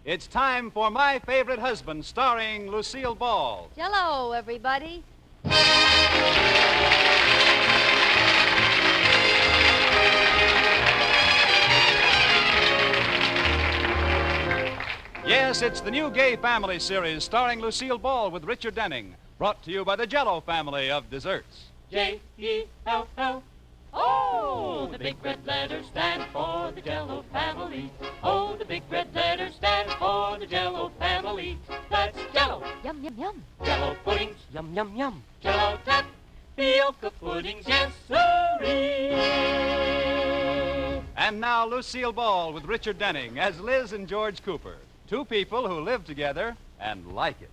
It's time for My Favorite Husband, starring Lucille Ball. Hello, everybody. Yes, it's the new Gay Family series starring Lucille Ball with Richard Denning, brought to you by the Jell-O family of desserts. J-E-L-L. Oh, the big red letters stand for the Jell-O family. Oh, the big red letters stand for the Jell-O family. That's Jell-O. Yum, yum, yum. Jell-O puddings. Yum, yum, yum. Jell-O tapioca puddings. Yes, sirree. And now Lucille Ball with Richard Denning as Liz and George Cooper, two people who live together and like it.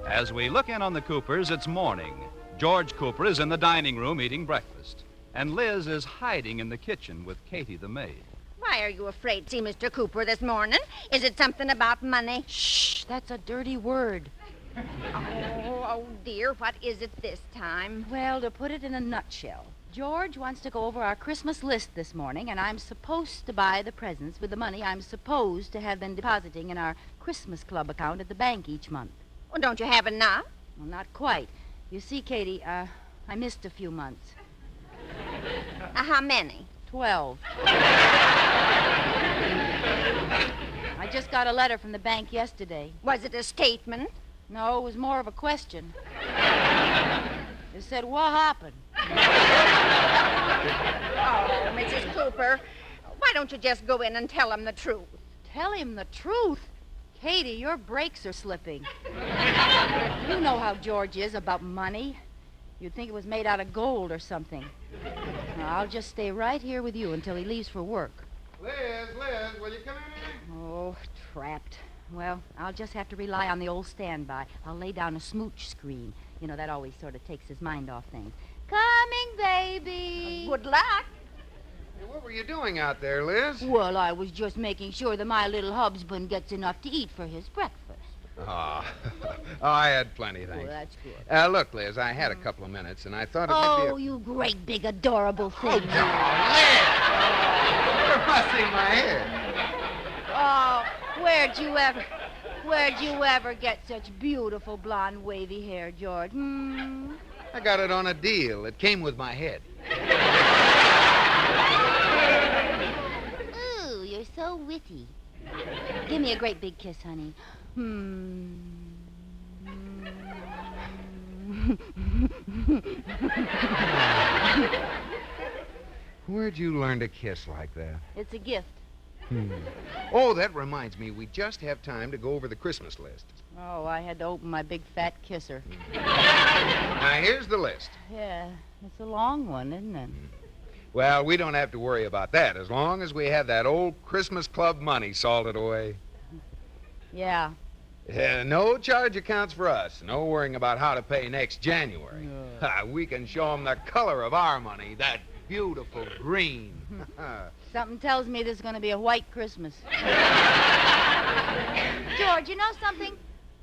As we look in on the Coopers, it's morning. George Cooper is in the dining room eating breakfast, and Liz is hiding in the kitchen with Katie the maid. Why are you afraid to see Mr. Cooper this morning? Is it something about money? Shh, that's a dirty word. Oh, dear, what is it this time? Well, to put it in a nutshell, George wants to go over our Christmas list this morning, and I'm supposed to buy the presents with the money I'm supposed to have been depositing in our Christmas Club account at the bank each month. Well, don't you have enough? Well, not quite. You see, Katie, I missed a few months. How many? 12. I just got a letter from the bank yesterday. Was it a statement? No, it was more of a question. It said, what happened? Oh, Mrs. Cooper, why don't you just go in and tell him the truth? Tell him the truth? Katie, your brakes are slipping. You know how George is about money. You'd think it was made out of gold or something. Now, I'll just stay right here with you until he leaves for work. Liz, will you come in here? Oh, trapped. Well, I'll just have to rely on the old standby. I'll lay down a smooch screen. You know, that always sort of takes his mind off things. Coming, baby. Good luck. Hey, what were you doing out there, Liz? Well, I was just making sure that my little husband gets enough to eat for his breakfast. Oh, I had plenty, Oh, thanks. that's good. Look, Liz, I had a couple of minutes, and I thought it Oh, might be you great, big, adorable thing. Liz! You're fussing my hair. Oh, where'd you ever get such beautiful blonde wavy hair, George? I got it on a deal. It came with my head. Ooh, you're so witty. Give me a great big kiss, honey. Where'd you learn to kiss like that? It's a gift. Oh, that reminds me. We just have time to go over the Christmas list. Oh, I had to open my big fat kisser. Now, here's the list. Yeah, it's a long one, isn't it? Well, we don't have to worry about that as long as we have that old Christmas Club money salted away. Yeah. No charge accounts for us. No worrying about how to pay next January. We can show them the color of our money, that beautiful green. Something tells me there's going to be a white Christmas. George, you know something?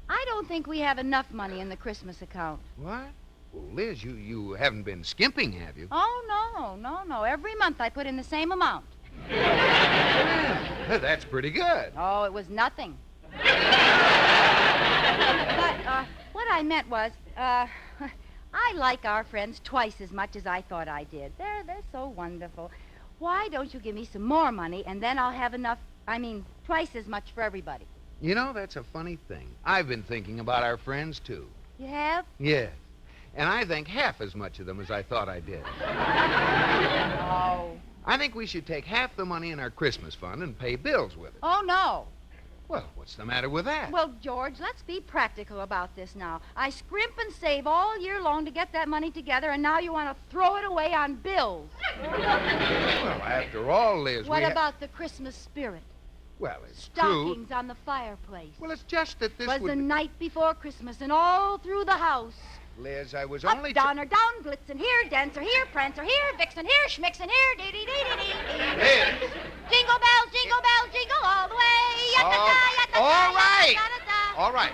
I don't think we have enough money in the Christmas account. What? Well, Liz, you haven't been skimping, have you? Oh, no. Every month I put in the same amount. Yeah, that's pretty good. Oh, it was nothing. But what I meant was, I like our friends twice as much as I thought I did. They're so wonderful. Why don't you give me some more money, and then I'll have enough, twice as much for everybody. You know, that's a funny thing. I've been thinking about our friends, too. You have? Yes. And I think half as much of them as I thought I did. Oh. I think we should take half the money in our Christmas fund and pay bills with it. Oh, no. Well, what's the matter with that? Well, George, let's be practical about this now. I scrimp and save all year long to get that money together, and now you want to throw it away on bills. Well, after all, Liz, What about the Christmas spirit? Well, it's true. Stockings on the fireplace. Well, it's just that this was would the be... night before Christmas, and all through the house. Liz, I was Up, only... down, or down, Blitzen, here, Dancer, here, Prancer, here, Vixen, here, Schmixen, here, dee-dee-dee-dee-dee. Liz! Jingle bells, jingle all the way. Yatta-da, All right. yatta-da. All right.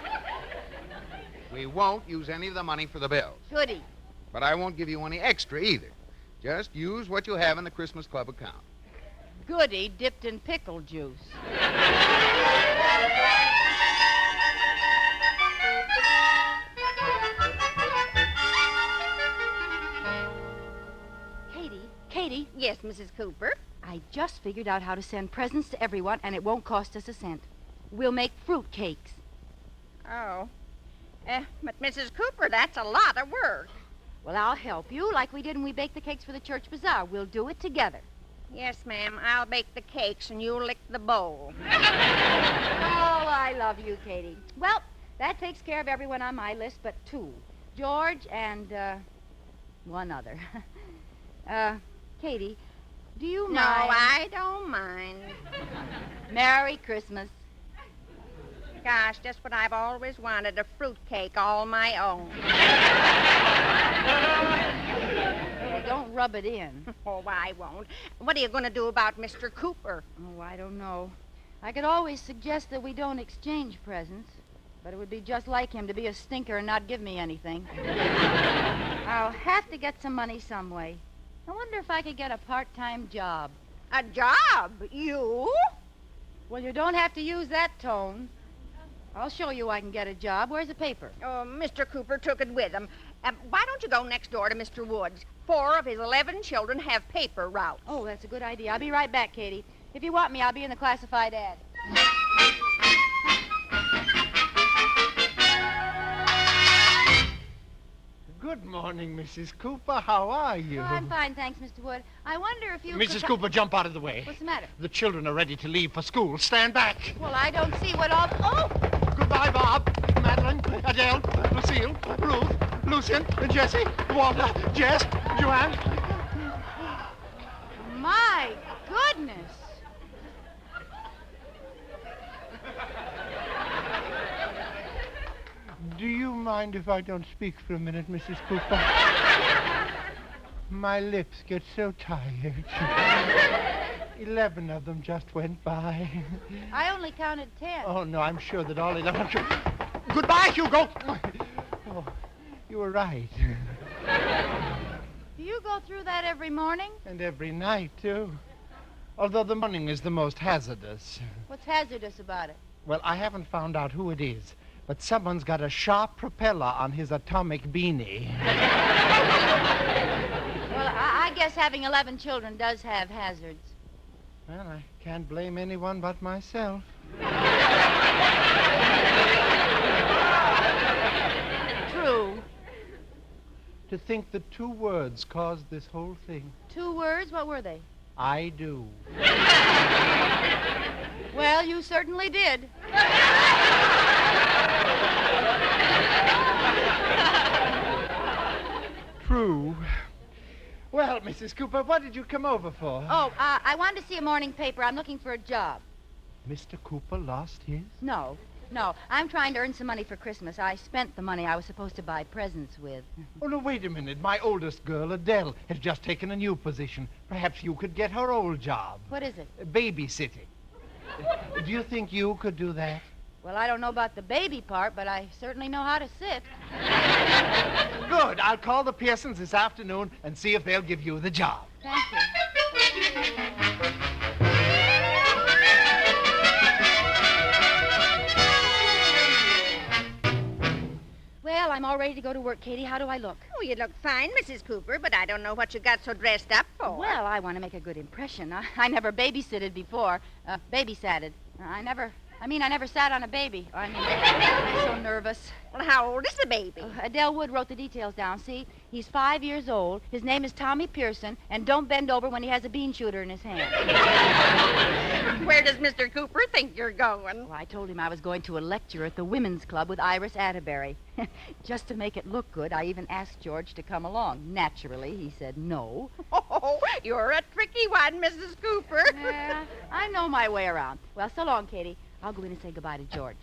We won't use any of the money for the bills. Goody. But I won't give you any extra either. Just use what you have in the Christmas Club account. Goody dipped in pickle juice. Katie, Yes, Mrs. Cooper. I just figured out how to send presents to everyone, and it won't cost us a cent. We'll make fruit cakes. Oh. But Mrs. Cooper, that's a lot of work. Well, I'll help you like we did when we baked the cakes for the church bazaar. We'll do it together. Yes, ma'am. I'll bake the cakes and you'll lick the bowl. Oh, I love you, Katie. Well, that takes care of everyone on my list but two. George and, one other. Katie, do you mind? No, I don't mind. Merry Christmas. Gosh, just what I've always wanted, a fruit cake all my own. Well, don't rub it in. Oh, I won't. What are you going to do about Mr. Cooper? Oh, I don't know. I could always suggest that we don't exchange presents, but it would be just like him to be a stinker and not give me anything. I'll have to get some money some way. I wonder if I could get a part-time job. A job? You? Well, you don't have to use that tone. I'll show you I can get a job. Where's the paper? Oh, Mr. Cooper took it with him. Why don't you go next door to Mr. Woods? 4 of his 11 children have paper routes. Oh, that's a good idea. I'll be right back, Katie. If you want me, I'll be in the classified ad. Good morning, Mrs. Cooper. How are you? Oh, I'm fine, thanks, Mr. Wood. I wonder if you Mrs. could... Cooper, jump out of the way. What's the matter? The children are ready to leave for school. Stand back. Well, I don't see what all... Oh! Goodbye, Bob, Madeline, Adele, Lucille, Ruth, Lucian, Jessie, Walter, Jess, Joanne. My goodness. Do you mind if I don't speak for a minute, Mrs. Cooper? My lips get so tired. 11 of them just went by. I only counted 10. Oh, no, I'm sure that all 11... Goodbye, Hugo! Oh, you were right. Do you go through that every morning? And every night, too. Although the morning is the most hazardous. What's hazardous about it? Well, I haven't found out who it is, but someone's got a sharp propeller on his atomic beanie. Well, I guess having 11 children does have hazards. Well, I can't blame anyone but myself. True. To think that 2 words caused this whole thing. 2 words? What were they? I do. Well, you certainly did. True. Well, Mrs. Cooper, what did you come over for? Oh, I wanted to see a morning paper. I'm looking for a job. Mr. Cooper lost his? No. I'm trying to earn some money for Christmas. I spent the money I was supposed to buy presents with. Oh, no, wait a minute. My oldest girl, Adele, has just taken a new position. Perhaps you could get her old job. What is it? Babysitting. Do you think you could do that? Well, I don't know about the baby part, but I certainly know how to sit. Good. I'll call the Pearsons this afternoon and see if they'll give you the job. Thank you. Well, I'm all ready to go to work, Katie. How do I look? Oh, you look fine, Mrs. Cooper, but I don't know what you got so dressed up for. Well, I want to make a good impression. I never babysitted before. Babysatted. I never sat on a baby. I'm so nervous. Well, how old is the baby? Adele Wood wrote the details down. See? He's 5 years old. His name is Tommy Pearson, and don't bend over when he has a bean shooter in his hand. Where does Mr. Cooper think you're going? Well, I told him I was going to a lecture at the Women's Club with Iris Atterbury. Just to make it look good, I even asked George to come along. Naturally, he said no. Oh, you're a tricky one, Mrs. Cooper. Yeah, I know my way around. Well, so long, Katie. I'll go in and say goodbye to George.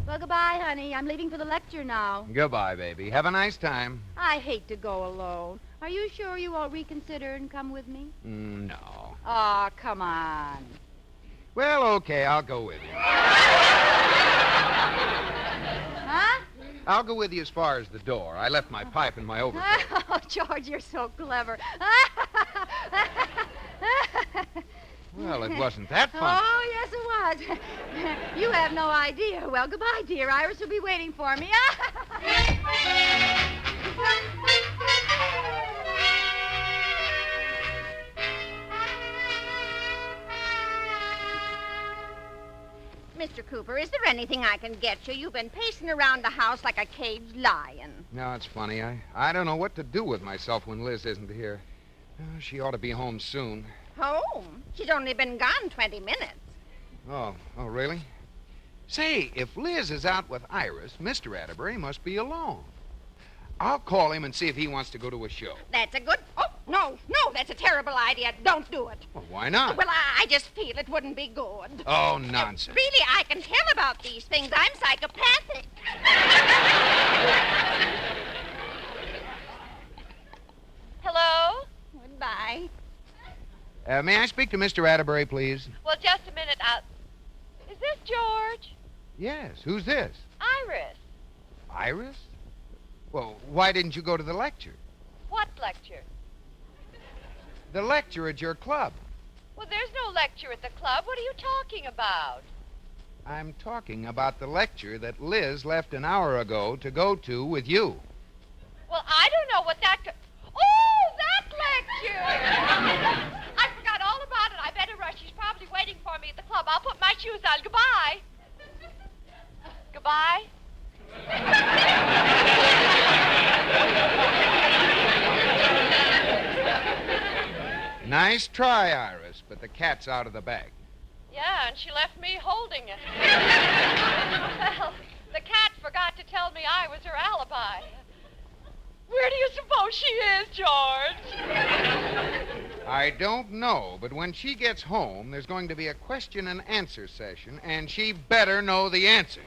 Well, goodbye, honey. I'm leaving for the lecture now. Goodbye, baby. Have a nice time. I hate to go alone. Are you sure you won't reconsider and come with me? No. Aw, come on. Well, okay, I'll go with you. Huh? I'll go with you as far as the door. I left my pipe in my overcoat. Oh, George, you're so clever. Well, it wasn't that funny. Oh, yes, it was. You have no idea. Well, goodbye, dear. Iris will be waiting for me. Mr. Cooper, is there anything I can get you? You've been pacing around the house like a caged lion. No, it's funny. I don't know what to do with myself when Liz isn't here. She ought to be home soon. Home? She's only been gone 20 minutes. Oh, really? Say, if Liz is out with Iris, Mr. Atterbury must be alone. I'll call him and see if he wants to go to a show. That's a good... Oh, no, that's a terrible idea. Don't do it. Well, why not? Well, I just feel it wouldn't be good. Oh, nonsense. Really, I can tell about these things. I'm psychopathic. Hello? Goodbye. May I speak to Mr. Atterbury, please? Well, just a minute. Is this George? Yes. Who's this? Iris. Iris? Well, why didn't you go to the lecture? What lecture? The lecture at your club. Well, there's no lecture at the club. What are you talking about? I'm talking about the lecture that Liz left an hour ago to go to with you. Well, I don't know what that... Oh, that lecture! I forgot all about it. I better rush. She's probably waiting for me at the club. I'll put my shoes on. Goodbye. Goodbye. Nice try, Iris, but the cat's out of the bag. Yeah, and she left me holding it. Well, the cat forgot to tell me I was her alibi. Where do you suppose she is, George? I don't know, but when she gets home, there's going to be a question and answer session, and she better know the answers.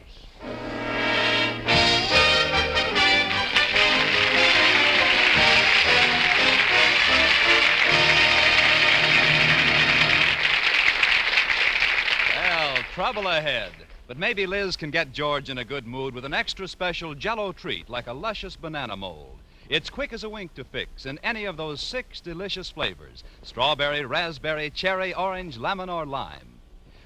Trouble ahead. But maybe Liz can get George in a good mood with an extra special Jell-O treat like a luscious banana mold. It's quick as a wink to fix in any of those 6 delicious flavors: strawberry, raspberry, cherry, orange, lemon, or lime.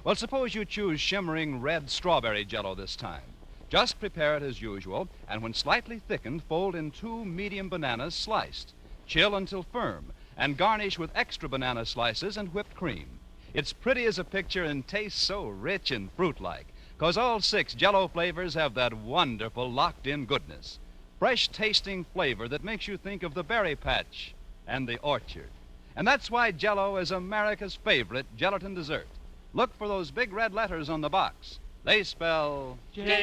Well, suppose you choose shimmering red strawberry Jell-O this time. Just prepare it as usual, and when slightly thickened, fold in 2 medium bananas sliced. Chill until firm, and garnish with extra banana slices and whipped cream. It's pretty as a picture and tastes so rich and fruit-like, 'cause all 6 Jell-O flavors have that wonderful locked-in goodness. Fresh-tasting flavor that makes you think of the berry patch and the orchard. And that's why Jell-O is America's favorite gelatin dessert. Look for those big red letters on the box. They spell... Jell-O.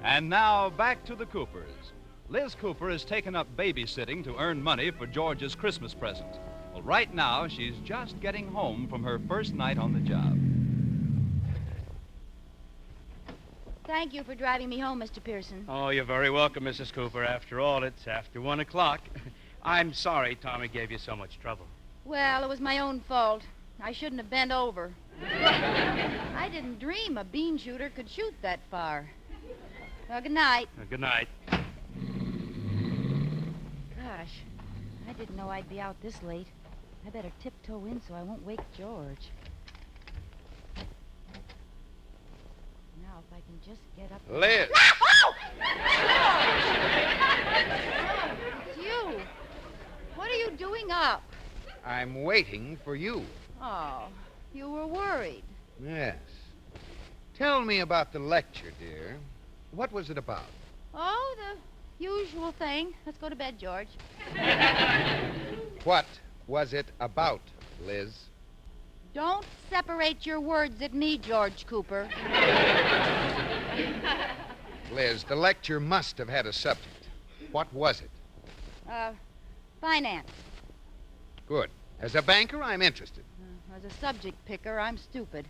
And now, back to the Coopers. Liz Cooper has taken up babysitting to earn money for George's Christmas present. Well, right now, she's just getting home from her first night on the job. Thank you for driving me home, Mr. Pearson. Oh, you're very welcome, Mrs. Cooper. After all, it's after 1 o'clock. I'm sorry Tommy gave you so much trouble. Well, it was my own fault. I shouldn't have bent over. I didn't dream a bean shooter could shoot that far. Well, good night. Good night. Gosh, I didn't know I'd be out this late. I better tiptoe in so I won't wake George. Now, if I can just get up... Liz! It's you. What are you doing up? I'm waiting for you. Oh, you were worried. Yes. Tell me about the lecture, dear. What was it about? Oh, the usual thing. Let's go to bed, George. What was it about, Liz? Don't separate your words at me, George Cooper. Liz, the lecture must have had a subject. What was it? Finance. Good. As a banker, I'm interested. As a subject picker, I'm stupid.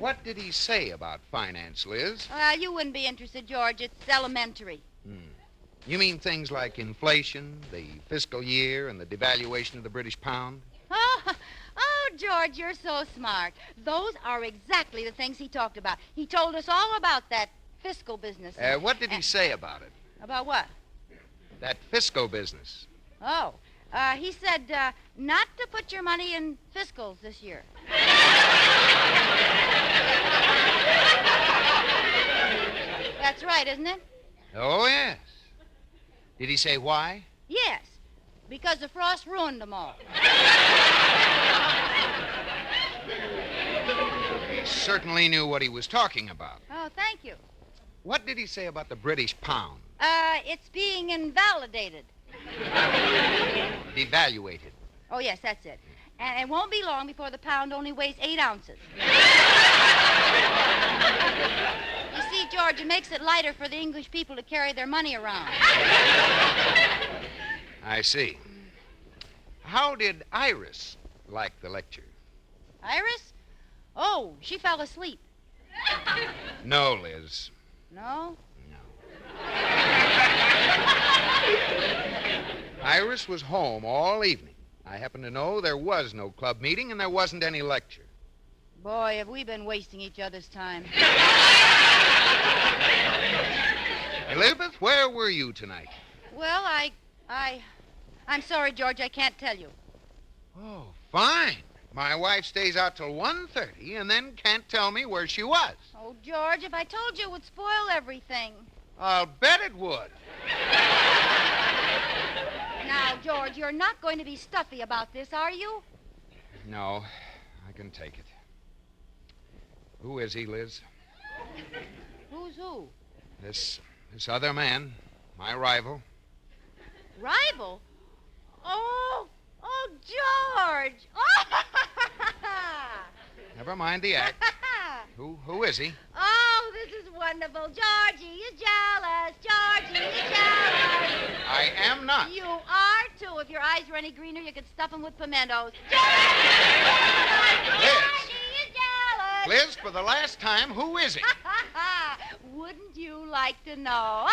What did he say about finance, Liz? You wouldn't be interested, George. It's elementary. You mean things like inflation, the fiscal year, and the devaluation of the British pound? Oh, George, you're so smart. Those are exactly the things he talked about. He told us all about that fiscal business. What did he say about it? About what? That fiscal business. Oh, he said not to put your money in fiscals this year. That's right, isn't it? Oh, yes. Did he say why? Yes, because the frost ruined them all. He certainly knew what he was talking about. Oh, thank you. What did he say about the British pound? It's being invalidated. Devaluated. Oh, yes, that's it. And it won't be long before the pound only weighs 8 ounces. You see, George, it makes it lighter for the English people to carry their money around. I see. How did Iris like the lecture? Iris? Oh, she fell asleep. No, Liz. No? Iris was home all evening. I happen to know there was no club meeting and there wasn't any lecture. Boy, have we been wasting each other's time. Elizabeth, where were you tonight? Well, I'm sorry, George, I can't tell you. Oh, fine. My wife stays out till 1:30 and then can't tell me where she was. Oh, George, if I told you, it would spoil everything. I'll bet it would. Now, George, you're not going to be stuffy about this, are you? No, I can take it. Who is he, Liz? Who's who? This other man, my rival. Rival? Oh, George! Oh, Never mind the act. Who is he? oh, this is wonderful. Georgie is jealous. Georgie is jealous. I am not. You are, too. If your eyes were any greener, you could stuff them with pimentos. Georgie is jealous. Liz, for the last time, who is he? Wouldn't you like to know?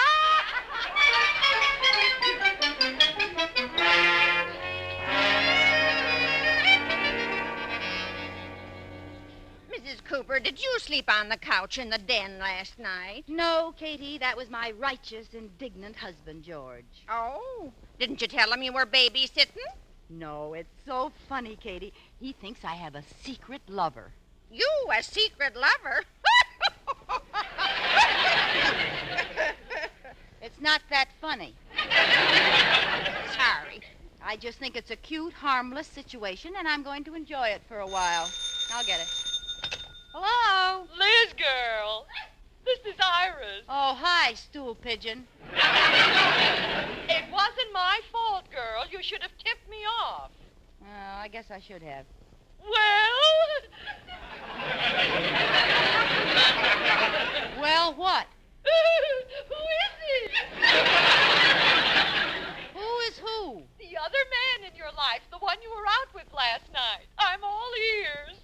Mrs. Cooper, did you sleep on the couch in the den last night? No, Katie, that was my righteous, indignant husband, George. Oh, didn't you tell him you were babysitting? No, it's so funny, Katie. He thinks I have a secret lover. You, a secret lover? It's not that funny. Sorry. I just think it's a cute, harmless situation, and I'm going to enjoy it for a while. I'll get it. Hello? Liz, girl. This is Iris. Oh, hi, stool pigeon. It wasn't my fault, girl. You should have tipped me off. Oh, I guess I should have. Well? Well, what? Who is he? Who is who? The other man in your life, the one you were out with last night. I'm all ears.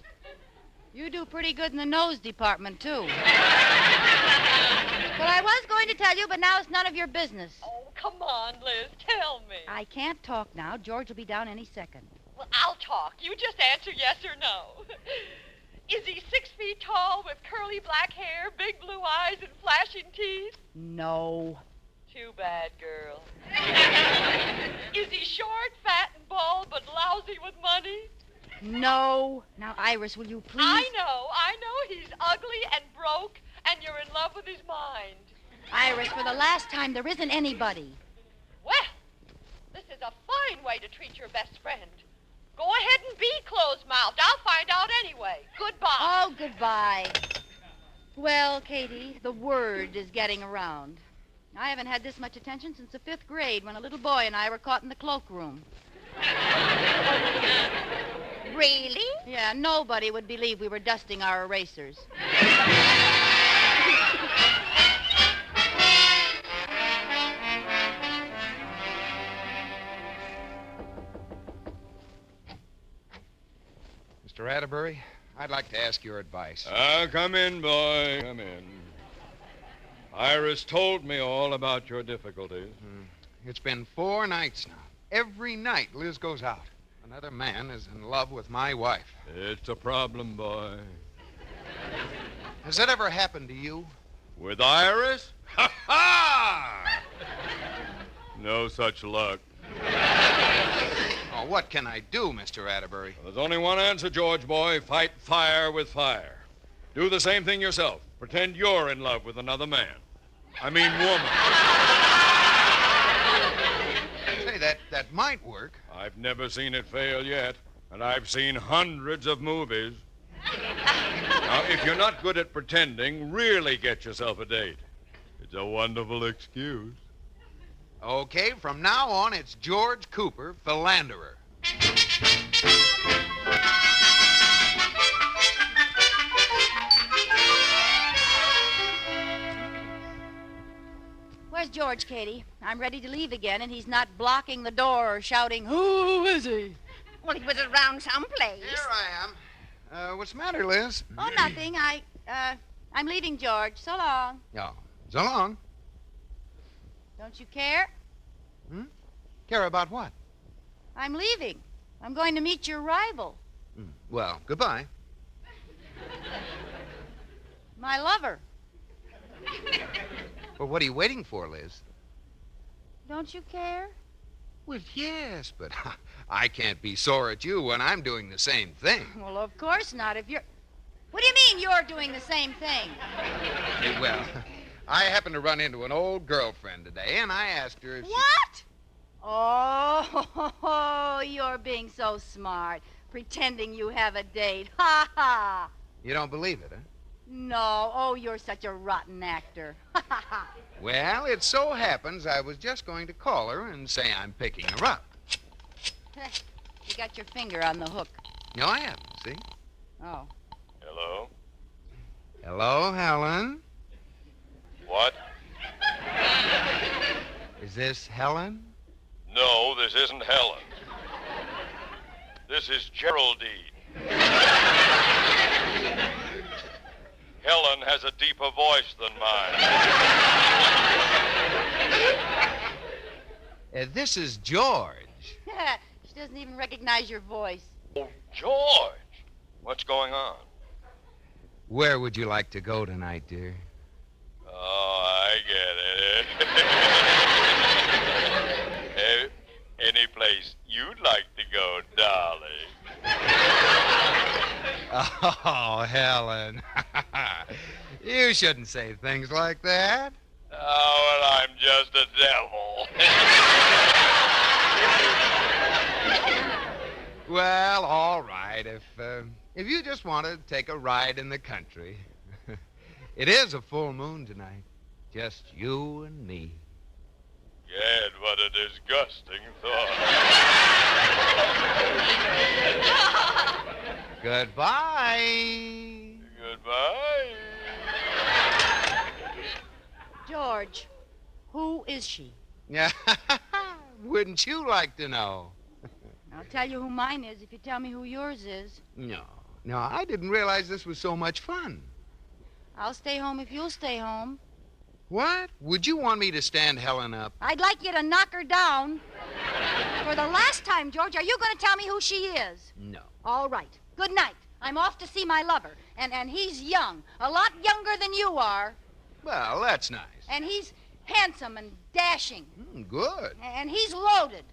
You do pretty good in the nose department, too. Well, I was going to tell you, but now it's none of your business. Oh, come on, Liz. Tell me. I can't talk now. George will be down any second. Well, I'll talk. You just answer yes or no. Is he 6 feet tall with curly black hair, big blue eyes, and flashing teeth? No. Too bad, girl. Is he short, fat, and bald, but lousy with money? No. Now, Iris, will you please? I know he's ugly and broke, and you're in love with his mind. Iris, for the last time, there isn't anybody. Well, this is a fine way to treat your best friend. Go ahead and be closed-mouthed. I'll find out anyway. Goodbye. Oh, goodbye. Well, Katie, the word is getting around. I haven't had this much attention since the 5th grade when a little boy and I were caught in the cloakroom. Really? Yeah, nobody would believe we were dusting our erasers. Mr. Atterbury, I'd like to ask your advice. Come in, boy. Come in. Iris told me all about your difficulties. It's been 4 nights now. Every night Liz goes out. Another man is in love with my wife. It's a problem, boy. Has that ever happened to you? With Iris? Ha ha! No such luck. Oh, what can I do, Mr. Atterbury? There's only one answer, George boy. Fight fire with fire. Do the same thing yourself. Pretend you're in love with another man. I mean woman. Say, that might work. I've never seen it fail yet, and I've seen hundreds of movies. Now, if you're not good at pretending, really get yourself a date. It's a wonderful excuse. Okay, from now on, it's George Cooper, philanderer. Where's George, Katie? I'm ready to leave again, and he's not blocking the door or shouting, "Who is he?" Well, he was around someplace. Here I am. What's the matter, Liz? Oh, nothing. I'm leaving, George. So long. Oh, so long. Don't you care? Care about what? I'm leaving. I'm going to meet your rival, Well, goodbye. my lover. Well, what are you waiting for, Liz? Don't you care? Well, yes, but I can't be sore at you when I'm doing the same thing. Well, of course not. If you're... What do you mean you're doing the same thing? Well, I happened to run into an old girlfriend today, and I asked her if What? Oh, you're being so smart, pretending you have a date. Ha ha. You don't believe it, huh? No. Oh, you're such a rotten actor. Ha ha ha. Well, it so happens I was just going to call her and say I'm picking her up. You got your finger on the hook. No, I haven't, see? Oh. Hello? Hello, Helen? What? Is this Helen? No, this isn't Helen. This is Geraldine. Helen has a deeper voice than mine. This is George. She doesn't even recognize your voice. Oh, George. What's going on? Where would you like to go tonight, dear? Oh, I get it. Any place you'd like to go, darling. Oh, Helen. You shouldn't say things like that. Oh, well, I'm just a devil. Well, all right. If you just want to take a ride in the country. It is a full moon tonight. Just you and me. Gad, what a disgusting thought. Goodbye. Goodbye. George, who is she? Yeah. Wouldn't you like to know? I'll tell you who mine is if you tell me who yours is. No, I didn't realize this was so much fun. I'll stay home if you'll stay home. What? Would you want me to stand Helen up? I'd like you to knock her down. For the last time, George, are you going to tell me who she is? No. All right. Good night. I'm off to see my lover. And he's young. A lot younger than you are. Well, that's nice. And he's handsome and dashing. Good. And he's loaded.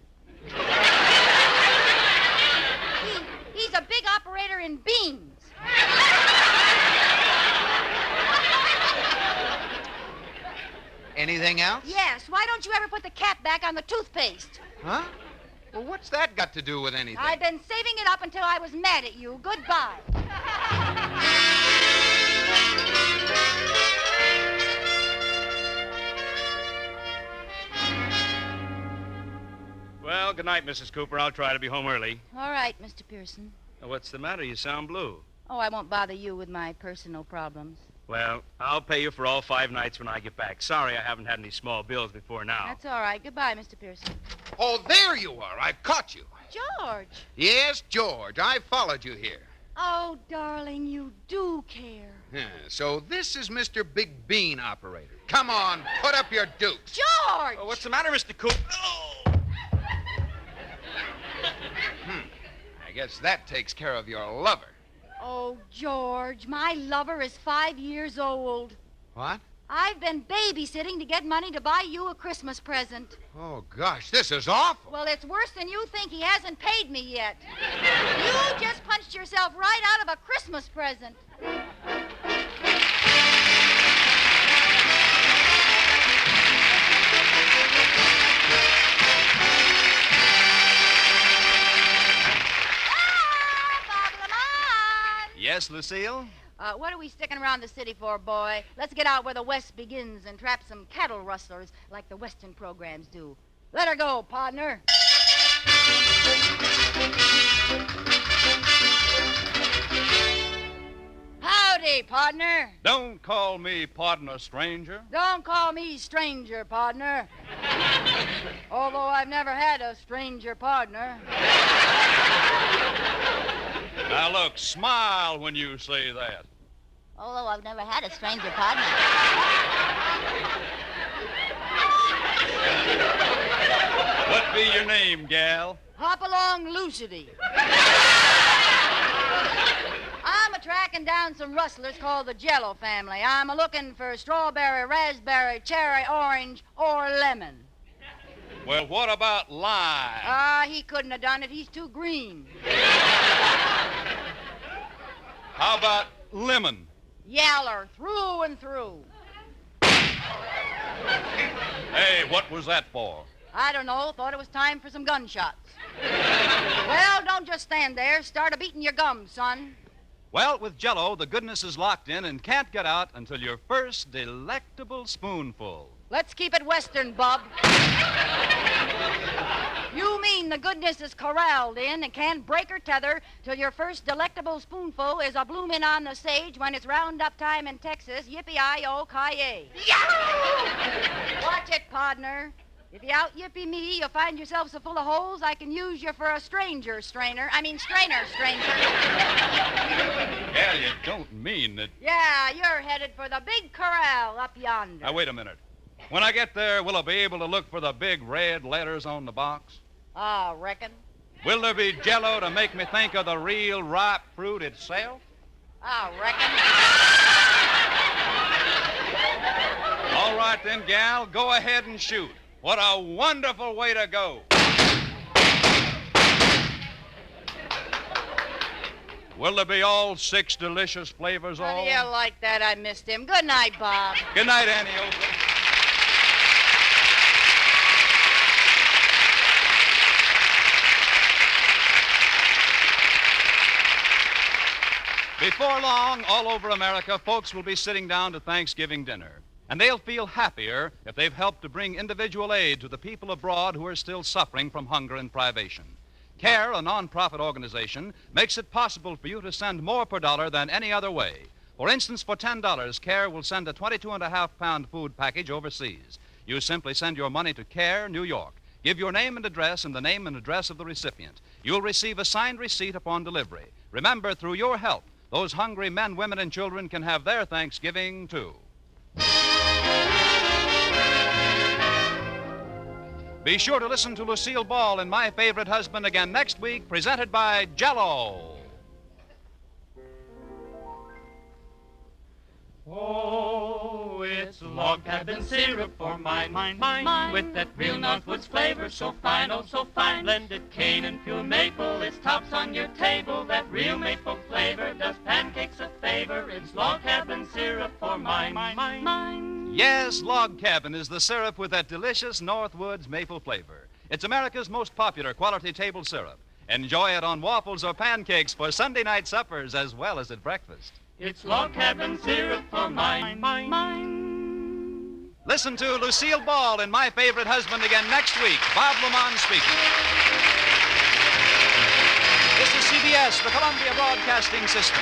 He's a big operator in beans. Anything else? Yes. Why don't you ever put the cap back on the toothpaste? Huh? Well, what's that got to do with anything? I've been saving it up until I was mad at you. Goodbye. Well, good night, Mrs. Cooper. I'll try to be home early. All right, Mr. Pearson. What's the matter? You sound blue. Oh, I won't bother you with my personal problems. Well, I'll pay you for all 5 nights when I get back. Sorry I haven't had any small bills before now. That's all right. Goodbye, Mr. Pearson. Oh, there you are. I've caught you. George. Yes, George. I followed you here. Oh, darling, you do care. Yeah, so this is Mr. Big Bean Operator. Come on, put up your dukes. George! Oh, what's the matter, Mr. Coop? Oh! I guess that takes care of your lover. Oh, George, my lover is 5 years old. What? I've been babysitting to get money to buy you a Christmas present. Oh, gosh, this is awful. Well, it's worse than you think. He hasn't paid me yet. You just punched yourself right out of a Christmas present. Yes, Lucille? What are we sticking around the city for, boy? Let's get out where the West begins and trap some cattle rustlers like the Western programs do. Let her go, partner. Howdy, partner. Don't call me partner, stranger. Don't call me stranger, partner. Although I've never had a stranger partner. Now, look, smile when you say that. Although I've never had a stranger partner. What be your name, gal? Hop along, Lucidity. I'm a-tracking down some rustlers called the Jello family. I'm a-looking for strawberry, raspberry, cherry, orange, or lemon. Well, what about lime? He couldn't have done it. He's too green. How about lemon? Yaller, through and through. Hey, what was that for? I don't know. Thought it was time for some gunshots. Well, don't just stand there. Start a-beating your gums, son. Well, with Jell-O, the goodness is locked in and can't get out until your first delectable spoonful. Let's keep it Western, bub. You mean the goodness is corralled in and can't break or tether till your first delectable spoonful is a bloomin' on the sage when it's roundup time in Texas. Yippee-I-O-ki-yay. Watch it, partner. If you out-yippee me, you'll find yourself so full of holes I can use you for a strainer, stranger. Yeah, you don't mean that. Yeah, you're headed for the big corral up yonder. Now, wait a minute. When I get there, will I be able to look for the big red letters on the box? I reckon. Will there be Jell-O to make me think of the real ripe fruit itself? I reckon. All right, then, gal, go ahead and shoot. What a wonderful way to go. Will there be all 6 delicious flavors How all? do you like that? I missed him. Good night, Bob. Good night, Annie Oakley. Before long, all over America, folks will be sitting down to Thanksgiving dinner. And they'll feel happier if they've helped to bring individual aid to the people abroad who are still suffering from hunger and privation. CARE, a non-profit organization, makes it possible for you to send more per dollar than any other way. For instance, for $10, CARE will send a 22.5-pound food package overseas. You simply send your money to CARE, New York. Give your name and address and the name and address of the recipient. You'll receive a signed receipt upon delivery. Remember, through your help, those hungry men, women, and children can have their Thanksgiving, too. Be sure to listen to Lucille Ball and My Favorite Husband again next week, presented by Jell-O. Oh, it's log cabin syrup for mine, with that real Northwoods flavor so fine, oh so fine. Blended cane and pure maple, it's tops on your table. That real maple flavor does pancakes a favor. It's log cabin syrup for mine. Yes, Log Cabin is the syrup with that delicious Northwoods maple flavor. It's America's most popular quality table syrup. Enjoy it on waffles or pancakes for Sunday night suppers as well as at breakfast. It's log cabin syrup for mine. Listen to Lucille Ball and My Favorite Husband again next week. Bob Lamont speaking. This is CBS, the Columbia Broadcasting System.